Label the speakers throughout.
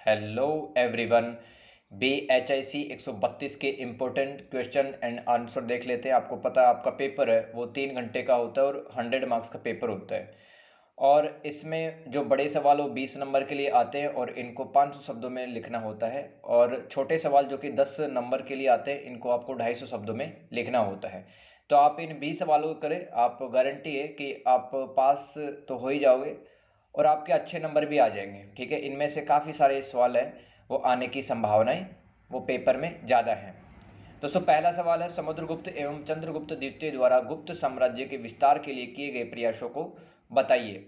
Speaker 1: Hello everyone. BHIC 132 के important question and answer देख लेते हैं। आपको पता है आपका पेपर है वो 3 घंटे का होता है और 100 मार्क्स का पेपर होता है। और इसमें जो बड़े सवाल वो 20 नंबर के लिए आते हैं और इनको 500 शब्दों में लिखना होता है। और छोटे सवाल जो कि 10 नंबर के लिए आते हैं इनको आपको 250 शब्दों में लिखना होता है। तो आप इन 20 सवालों को करें, आप गारंटी है कि आप पास तो हो ही जाओगे और आपके अच्छे नंबर भी आ जाएंगे। ठीक है, इनमें से काफ़ी सारे सवाल हैं वो आने की संभावनाएं वो पेपर में ज़्यादा हैं। दोस्तों पहला सवाल है, समुद्रगुप्त एवं चंद्रगुप्त द्वितीय द्वारा गुप्त साम्राज्य के विस्तार के लिए किए गए प्रयासों को बताइए।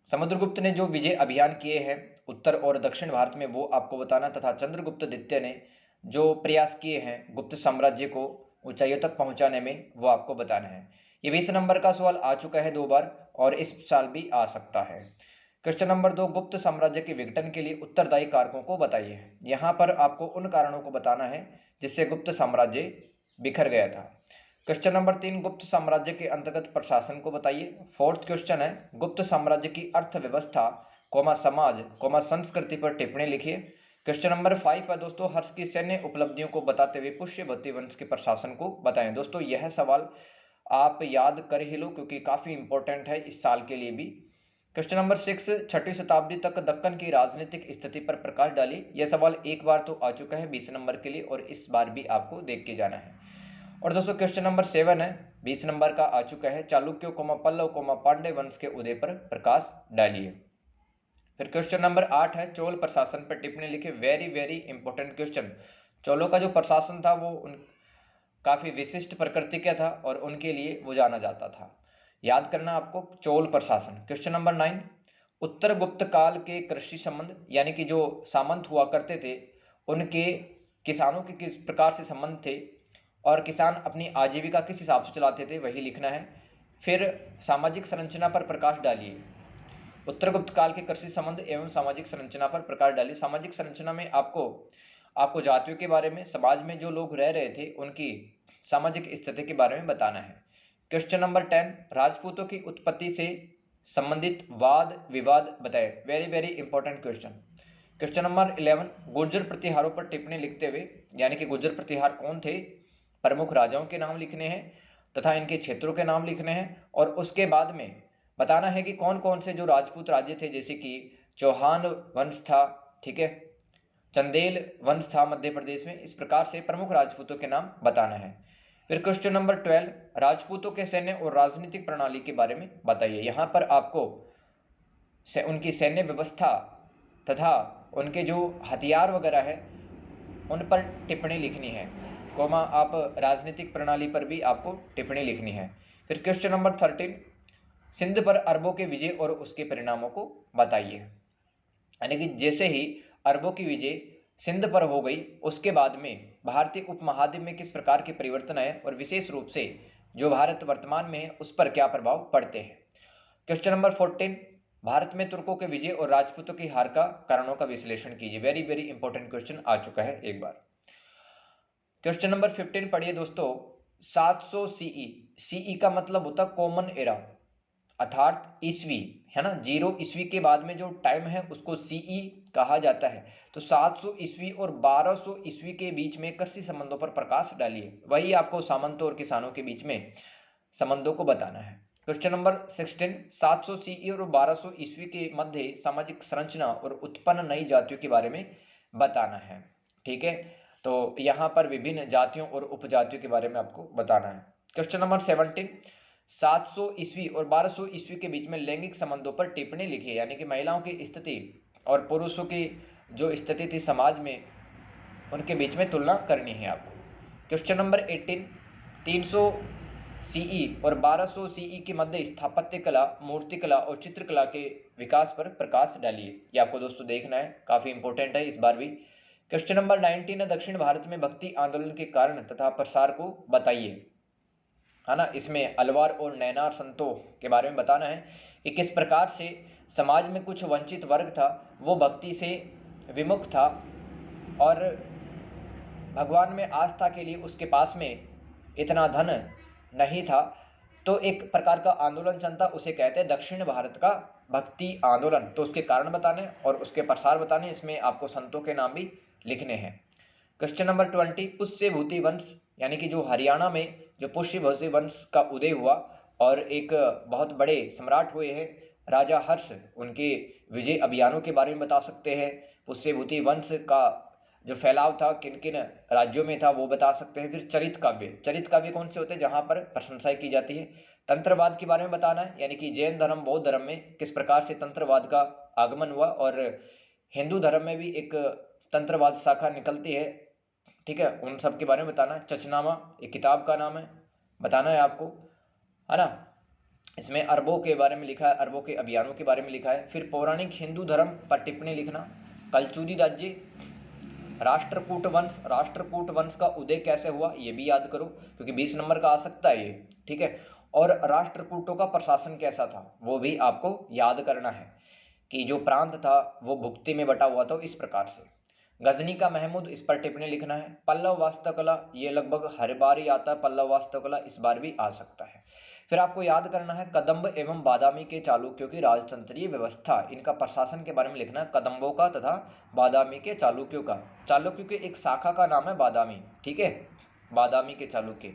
Speaker 1: समुद्रगुप्त ने जो विजय अभियान किए हैं उत्तर और दक्षिण भारत में वो आपको बताना, तथा चंद्रगुप्त द्वितीय ने जो प्रयास किए हैं गुप्त साम्राज्य को ऊंचाइयों तक पहुंचाने में वो आपको बताना है। ये 20 नंबर का सवाल आ चुका है 2 बार और इस साल भी आ सकता है। क्वेश्चन नंबर 2, गुप्त साम्राज्य के विघटन के लिए उत्तरदायी कारकों को बताइए। यहाँ पर आपको उन कारणों को बताना है जिससे गुप्त साम्राज्य बिखर गया था। क्वेश्चन नंबर 3, गुप्त साम्राज्य के अंतर्गत प्रशासन को बताइए। फोर्थ क्वेश्चन है, गुप्त साम्राज्य की अर्थव्यवस्था समाज संस्कृति पर टिप्पणी लिखिए। क्वेश्चन नंबर 5 है दोस्तों, हर्ष की सैन्य उपलब्धियों को बताते हुए पुष्यवती वंश के प्रशासन को बताएं। दोस्तों यह सवाल आप याद कर ही लो क्योंकि काफी इंपॉर्टेंट है इस साल के लिए भी। क्वेश्चन नंबर 6, 6वीं शताब्दी तक दक्कन की राजनीतिक स्थिति पर प्रकाश डालिए। यह सवाल एक बार तो आ चुका है 20 नंबर के लिए और इस बार भी आपको देख के जाना है। और दोस्तों क्वेश्चन नंबर 7 है 20 नंबर का आ चुका है, चालुक्यों पल्लव पांड्य वंश के उदय पर प्रकाश डालिए। फिर क्वेश्चन नंबर 8 है, चोल प्रशासन पर टिप्पणी लिखे। Very very important question. चोलों का जो प्रशासन था वो काफी विशिष्ट प्रकृति का था और उनके लिए वो जाना जाता था। याद करना आपको चोल प्रशासन। क्वेश्चन नंबर 9, उत्तर गुप्त काल के कृषि संबंध, यानी कि जो सामंत हुआ करते थे उनके किसानों के किस प्रकार से संबंध थे और किसान अपनी आजीविका किस हिसाब से चलाते थे वही लिखना है। फिर सामाजिक संरचना पर प्रकाश डालिए। उत्तर गुप्त काल के कृषि संबंध एवं सामाजिक संरचना पर प्रकाश डालिए। सामाजिक संरचना में आपको जातियों के बारे में, समाज में जो लोग रह रहे थे उनकी सामाजिक स्थिति के बारे में बताना है। क्वेश्चन नंबर 10, राजपूतों की उत्पत्ति से संबंधित वाद विवाद बताएं। Very very important question. Question number 11, Gurjara प्रतिहारों पर टिप्पणी लिखते हुए, यानी कि गुर्जर प्रतिहार कौन थे, प्रमुख राजाओं के नाम लिखने हैं तथा इनके क्षेत्रों के नाम लिखने हैं और उसके बाद में बताना है कि कौन कौन से जो राजपूत राज्य थे, जैसे कि चौहान वंश था, ठीक है, चंदेल वंश था मध्य प्रदेश में। इस प्रकार से प्रमुख राजपूतों के नाम बताना है। फिर क्वेश्चन नंबर 12, राजपूतों के सैन्य और राजनीतिक प्रणाली के बारे में बताइए। यहाँ पर आपको उनकी सैन्य व्यवस्था तथा उनके जो हथियार वगैरह है उन पर टिप्पणी लिखनी है, आप राजनीतिक प्रणाली पर भी आपको टिप्पणी लिखनी है। फिर क्वेश्चन नंबर 13, सिंध पर अरबों के विजय और उसके परिणामों को बताइए। यानी कि जैसे ही अरबों की विजय सिंध पर हो गई उसके बाद में भारतीय उपमहाद्वीप में किस प्रकार के परिवर्तन आए और विशेष रूप से जो भारत वर्तमान में है उस पर क्या प्रभाव पड़ते हैं। क्वेश्चन नंबर 14, भारत में तुर्कों के विजय और राजपूतों की हार का कारणों का विश्लेषण कीजिए। वेरी वेरी इंपॉर्टेंट क्वेश्चन आ चुका है एक बार। क्वेश्चन नंबर 15 पढ़िए दोस्तों, 700 सीई का मतलब होता कॉमन एरा अर्थात ईस्वी, है ना। 0 ईस्वी के बाद में जो टाइम है उसको सीई कहा जाता है। तो 700 ईस्वी और 1200 ईस्वी के बीच में कृषि संबंधों पर प्रकाश डालिए। वही आपको सामंतों और किसानों के बीच में संबंधों को बताना है। क्वेश्चन नंबर 16, 700 सीई और 1200 ईस्वी के मध्य सामाजिक संरचना और उत्पन्न नई जातियों के बारे में बताना है। ठीक है, तो यहाँ पर विभिन्न जातियों और उपजातियों के बारे में आपको बताना है। क्वेश्चन नंबर 17, 700 ईस्वी और 1200 ईस्वी के बीच में लैंगिक संबंधों पर टिप्पणी लिखिए। यानी कि महिलाओं की स्थिति और पुरुषों की जो स्थिति थी समाज में उनके बीच में तुलना करनी है आपको। क्वेश्चन नंबर 18, 300 सीई और 1200 सीई के मध्य स्थापत्य कला, मूर्तिकला और चित्रकला के विकास पर प्रकाश डालिए। ये आपको दोस्तों देखना है, काफी इंपॉर्टेंट है इस बार भी। क्वेश्चन नंबर 19 है, दक्षिण भारत में भक्ति आंदोलन के कारण तथा प्रसार को बताइए, है ना। इसमें अलवार और नैनार संतों के बारे में बताना है कि किस प्रकार से समाज में कुछ वंचित वर्ग था वो भक्ति से विमुख था और भगवान में आस्था के लिए उसके पास में इतना धन नहीं था, तो एक प्रकार का आंदोलन चलता, उसे कहते हैं दक्षिण भारत का भक्ति आंदोलन। तो उसके कारण बताने और उसके प्रसार बताने, इसमें आपको संतों के नाम भी लिखने हैं। क्वेश्चन नंबर 20, पुष्यभूति वंश यानी कि जो हरियाणा में जो पुष्यभूति वंश का उदय हुआ और एक बहुत बड़े सम्राट हुए हैं राजा हर्ष, उनके विजय अभियानों के बारे में बता सकते हैं। पुष्यभूति वंश का जो फैलाव था किन किन राज्यों में था वो बता सकते हैं। फिर चरित काव्य कौन से होते हैं जहां पर प्रशंसा की जाती है। तंत्रवाद के बारे में बताना है, यानी कि जैन धर्म बौद्ध धर्म में किस प्रकार से तंत्रवाद का आगमन हुआ, और हिंदू धर्म में भी एक तंत्रवाद शाखा निकलती है, ठीक है, उन सब के बारे में बताना है। चचनामा एक किताब का नाम है, बताना है आपको, है ना। इसमें अरबों के बारे में लिखा है, अरबों के अभियानों के बारे में लिखा है। फिर पौराणिक हिंदू धर्म पर टिप्पणी लिखना। कलचुरी राज्य, राष्ट्रकूट वंश का उदय कैसे हुआ ये भी याद करो, क्योंकि 20 नंबर का आ सकता है ये, ठीक है। और राष्ट्रकूटों का प्रशासन कैसा था वो भी आपको याद करना है, कि जो प्रांत था वो भुक्ति में बटा हुआ था इस प्रकार से। गजनी का महमूद, इस पर टिप्पणी लिखना है। पल्लव वास्तुकला, ये लगभग हर बार ही आता है पल्लव वास्तुकला, इस बार भी आ सकता है। फिर आपको याद करना है कदम्ब एवं बादामी के चालुक्यों की राजतंत्रीय व्यवस्था, इनका प्रशासन के बारे में लिखना है, कदम्बों का तथा बादामी के चालुक्यों का। चालुक्यों की एक शाखा का नाम है बादामी, ठीक है, बादामी के चालुक्य।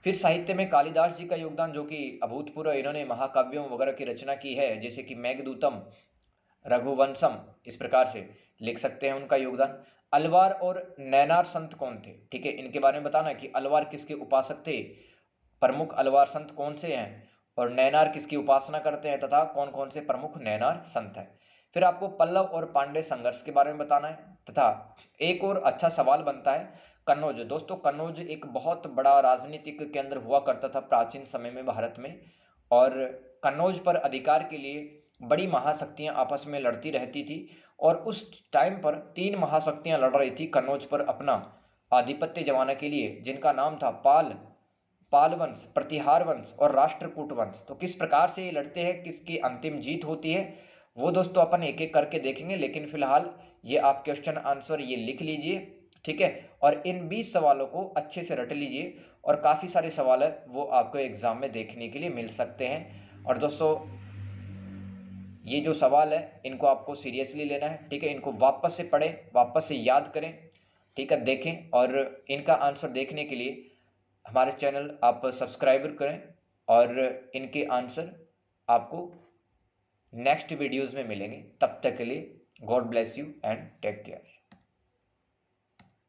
Speaker 1: फिर साहित्य में कालिदास जी का योगदान, जो कि अभूतपूर्व, इन्होंने महाकाव्यों वगैरह की रचना की है, जैसे कि मेघदूतम, रघुवंशम, इस प्रकार से लिख सकते हैं उनका योगदान। अलवार और नैनार संत कौन थे, ठीक है, इनके बारे में बताना कि अलवार किसके उपासक थे, प्रमुख अलवार संत कौन से हैं, और नैनार किसकी उपासना करते हैं, तथा कौन कौन से प्रमुख नैनार संत हैं। फिर आपको पल्लव और पांड्य संघर्ष के बारे में बताना है, तथा एक और अच्छा सवाल बनता है कन्नौज। दोस्तों कन्नौज एक बहुत बड़ा राजनीतिक केंद्र हुआ करता था प्राचीन समय में भारत में, और कन्नौज पर अधिकार के लिए बड़ी महाशक्तियां आपस में लड़ती रहती थी, और उस टाइम पर 3 महाशक्तियां लड़ रही थी कन्नौज पर अपना आधिपत्य जमाने के लिए, जिनका नाम था पाल वंश, प्रतिहार वंश और राष्ट्रकूट वंश। तो किस प्रकार से ये लड़ते हैं, किसकी अंतिम जीत होती है, वो दोस्तों अपन एक एक करके देखेंगे, लेकिन फिलहाल ये आप क्वेश्चन आंसर ये लिख लीजिए, ठीक है, और इन 20 सवालों को अच्छे से रट लीजिए, और काफ़ी सारे सवाल है वो आपको एग्जाम में देखने के लिए मिल सकते हैं। और दोस्तों ये जो सवाल है इनको आपको सीरियसली लेना है, ठीक है, इनको वापस से पढ़ें, वापस से याद करें, ठीक है, देखें, और इनका आंसर देखने के लिए हमारे चैनल आप सब्सक्राइब करें, और इनके आंसर आपको नेक्स्ट वीडियोस में मिलेंगे। तब तक के लिए God bless you and take care.